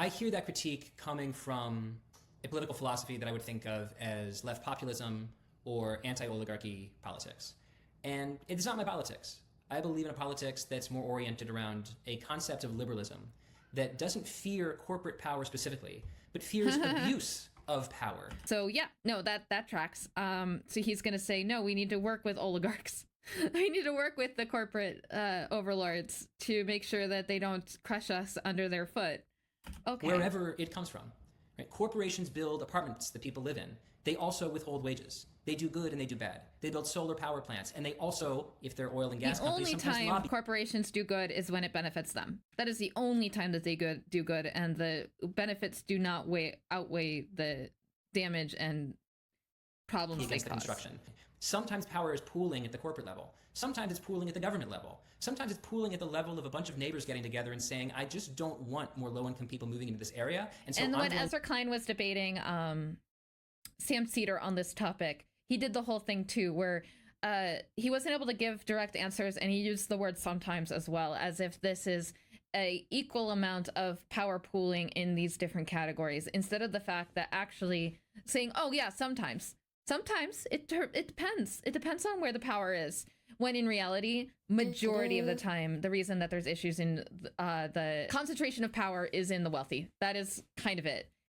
I hear that critique coming from a political philosophy that I would think of as left populism or anti-oligarchy politics. And it's not my politics. I believe in a politics that's more oriented around a concept of liberalism that doesn't fear corporate power specifically, but fears abuse of power. So yeah, no, that tracks. So he's going to say, no, we need to work with oligarchs. We need to work with the corporate overlords to make sure that they don't crush us under their foot. Okay. Wherever it comes from. Right? Corporations build apartments that people live in. They also withhold wages. They do good and they do bad. They build solar power plants, and they also, if they're oil and gas companies, the sometimes only time corporations do good is when it benefits them. That is the only time that they do good, and the benefits do not outweigh the damage and problems they cause. Construction. Sometimes power is pooling at the corporate level. Sometimes it's pooling at the government level. Sometimes it's pooling at the level of a bunch of neighbors getting together and saying, I just don't want more low-income people moving into this area. And when Ezra Klein was debating Sam Cedar on this topic, he did the whole thing too, where he wasn't able to give direct answers, and he used the word sometimes as well, as if this is a equal amount of power pooling in these different categories, instead of the fact that actually saying, oh yeah, sometimes it depends. It depends on where the power is. When in reality, majority of the time, the reason that there's issues in the concentration of power is in the wealthy. That is kind of it.